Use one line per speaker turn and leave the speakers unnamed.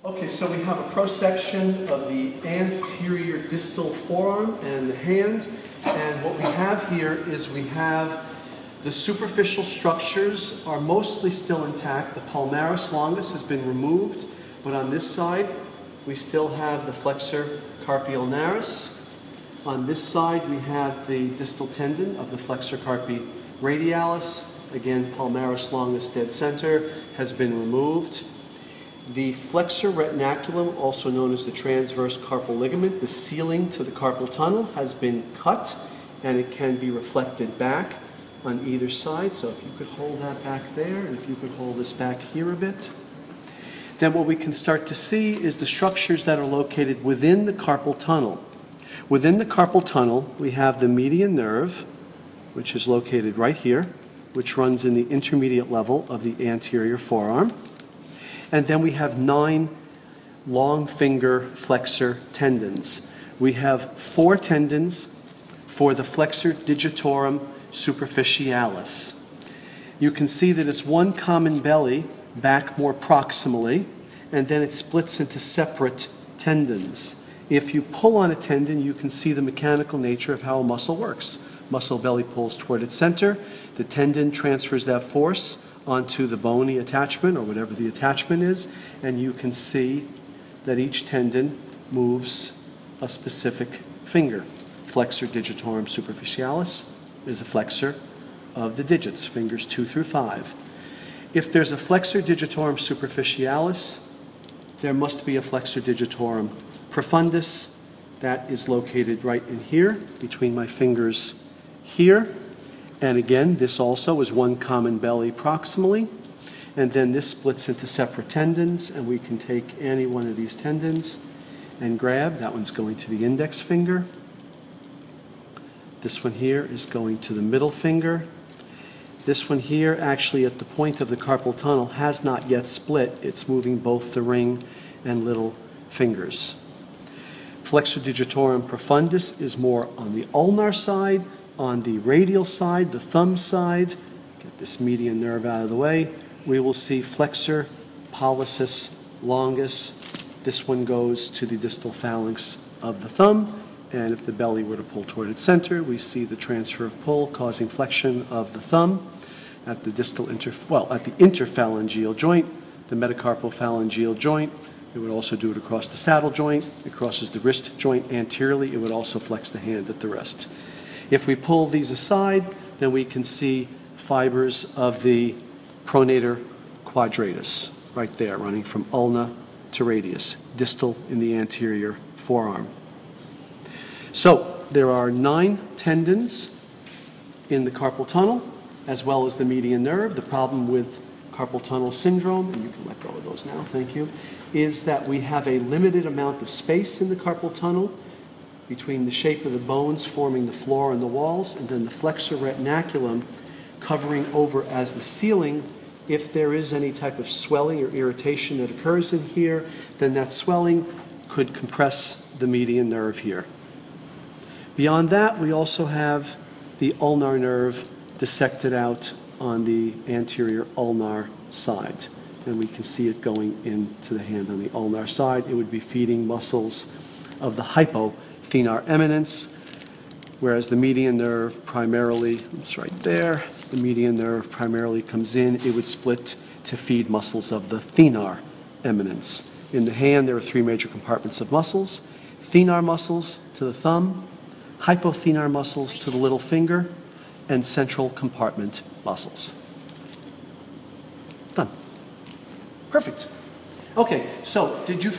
Okay, so we have a cross-section of the anterior distal forearm and the hand. And what we have here is we have the superficial structures are mostly still intact. The palmaris longus has been removed, but on this side we still have the flexor carpi ulnaris. On this side we have the distal tendon of the flexor carpi radialis. Again, palmaris longus dead center has been removed. The flexor retinaculum, also known as the transverse carpal ligament, the ceiling to the carpal tunnel, has been cut, and it can be reflected back on either side. So if you could hold that back there, and if you could hold this back here a bit, then what we can start to see is the structures that are located within the carpal tunnel. Within the carpal tunnel, we have the median nerve, which is located right here, which runs in the intermediate level of the anterior forearm. And then we have 9 long finger flexor tendons. We have 4 tendons for the flexor digitorum superficialis. You can see that it's one common belly back more proximally, and then it splits into separate tendons. If you pull on a tendon, you can see the mechanical nature of how a muscle works. Muscle belly pulls toward its center. The tendon transfers that force onto the bony attachment, or whatever the attachment is, and you can see that each tendon moves a specific finger. Flexor digitorum superficialis is a flexor of the digits, fingers 2 through 5. If there's a flexor digitorum superficialis, there must be a flexor digitorum profundus. That is located right in here, between my fingers here. And again, this also is one common belly proximally. And then this splits into separate tendons, and we can take any one of these tendons and grab. That one's going to the index finger. This one here is going to the middle finger. This one here, actually at the point of the carpal tunnel, has not yet split. It's moving both the ring and little fingers. Flexor digitorum profundus is more on the ulnar side. On the radial side, the thumb side, get this median nerve out of the way, we will see flexor pollicis longus. This one goes to the distal phalanx of the thumb, and if the belly were to pull toward its center, we see the transfer of pull causing flexion of the thumb at the distal at the interphalangeal joint, the metacarpal phalangeal joint. It would also do it across the saddle joint. It crosses the wrist joint anteriorly. It would also flex the hand at the wrist. If we pull these aside, then we can see fibers of the pronator quadratus right there, running from ulna to radius, distal in the anterior forearm. So there are 9 tendons in the carpal tunnel, as well as the median nerve. The problem with carpal tunnel syndrome, and you can let go of those now, thank you, is that we have a limited amount of space in the carpal tunnel between the shape of the bones forming the floor and the walls, and then the flexor retinaculum covering over as the ceiling. If there is any type of swelling or irritation that occurs in here, then that swelling could compress the median nerve here. Beyond that, we also have the ulnar nerve dissected out on the anterior ulnar side, and we can see it going into the hand on the ulnar side. It would be feeding muscles of the hypothenar eminence, whereas the median nerve primarily, it's right there, the median nerve primarily comes in. It would split to feed muscles of the thenar eminence. In the hand, there are 3 major compartments of muscles: thenar muscles to the thumb, hypothenar muscles to the little finger, and central compartment muscles. Done. Perfect. Okay, so did you